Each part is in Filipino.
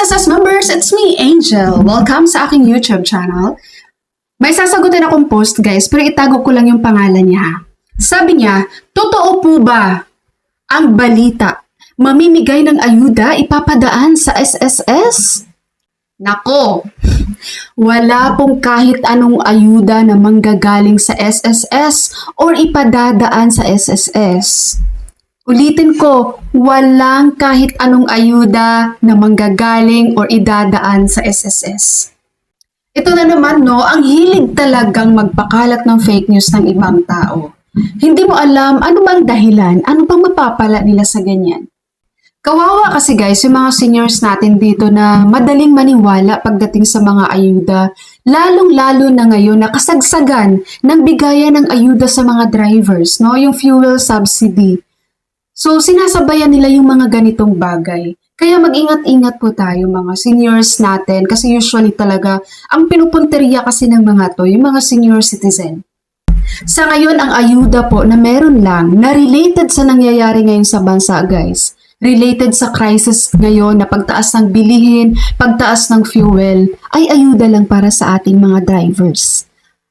SS members, it's me, Angel. Welcome sa aking YouTube channel. May sasagutin akong post, guys, pero itago ko lang yung pangalan niya, ha? Sabi niya, totoo po ba ang balita? Mamimigay ng ayuda ipapadaan sa SSS? Nako, wala pong kahit anong ayuda na manggagaling sa SSS or ipadadaan sa SSS. Ulitin ko, walang kahit anong ayuda na manggagaling or idadaan sa SSS. Ito na naman, no, ang hilig talagang magpakalat ng fake news ng ibang tao. Hindi mo alam ano bang dahilan, ano bang mapapala nila sa ganyan. Kawawa kasi guys, yung mga seniors natin dito na madaling maniwala pagdating sa mga ayuda, lalong-lalo na ngayon na kasagsagan ng bigayan ng ayuda sa mga drivers, no, yung fuel subsidy. So, sinasabayan nila yung mga ganitong bagay. Kaya mag-ingat-ingat po tayo mga seniors natin kasi usually talaga ang pinupunteriya kasi ng mga to, yung mga senior citizen. Sa ngayon, ang ayuda po na meron lang na related sa nangyayari ngayon sa bansa, guys. Related sa crisis ngayon na pagtaas ng bilihin, pagtaas ng fuel, ay ayuda lang para sa ating mga drivers.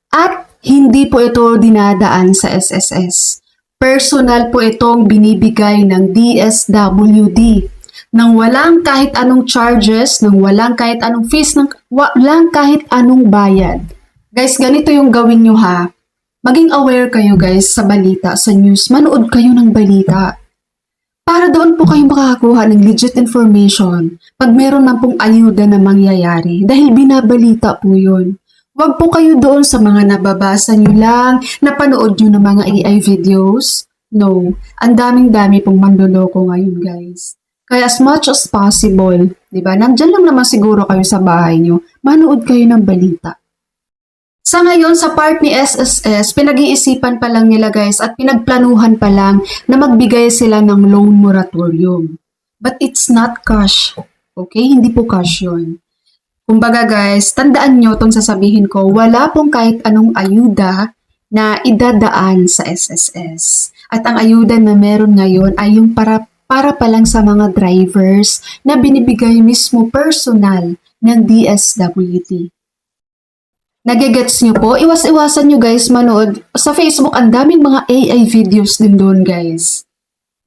At hindi po ito dinadaan sa SSS. Personal po itong binibigay ng DSWD nang walang kahit anong charges, nang walang kahit anong fees, nang walang kahit anong bayad. Guys, ganito yung gawin nyo ha. Maging aware kayo guys sa balita, sa news. Manood kayo ng balita. Para doon po kayo makakakuha ng legit information pag meron na pong ayuda na mangyayari. Dahil binabalita po yun. Huwag po kayo doon sa mga nababasa nyo lang, napanood nyo ng mga AI videos. No, ang daming-dami pong manloloko ngayon, guys. Kaya as much as possible, di ba? Nandyan lang naman siguro kayo sa bahay nyo, manood kayo ng balita. Sa ngayon, sa part ni SSS, pinag-iisipan pa lang nila, guys, at pinagplanuhan pa lang na magbigay sila ng loan moratorium. But it's not cash. Okay? Hindi po cash yun. Kumbaga guys, tandaan nyo itong sasabihin ko, wala pong kahit anong ayuda na idadaan sa SSS. At ang ayuda na meron ngayon ay yung para pa lang sa mga drivers na binibigay mismo personal ng DSWD. Nagigets nyo po? Iwas-iwasan nyo guys manood. Sa Facebook, ang daming mga AI videos din doon guys.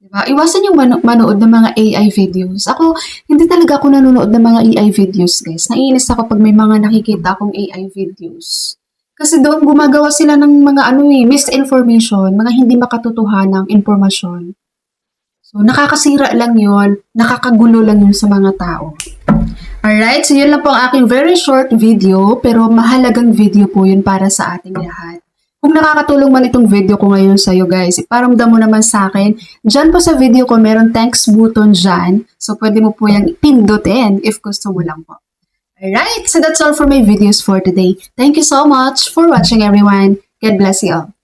Diba? Iwasan yung manood ng mga AI videos. Ako, hindi talaga ako nanonood ng mga AI videos, guys. Naiinis ako pag may mga nakikita akong AI videos. Kasi doon gumagawa sila ng mga misinformation, mga hindi makatotohanang impormasyon. So, nakakasira lang yon, nakakagulo lang yun sa mga tao. Alright, so yun lang po ang aking very short video, pero mahalagang video po yun para sa ating lahat. Kung nakakatulong man itong video ko ngayon sa iyo guys, iparamdam mo naman sa akin. Diyan po sa video ko, meron thanks button dyan. So, pwede mo po yung pindutin if gusto mo lang po. Alright, so that's all for my videos for today. Thank you so much for watching everyone. God bless you all.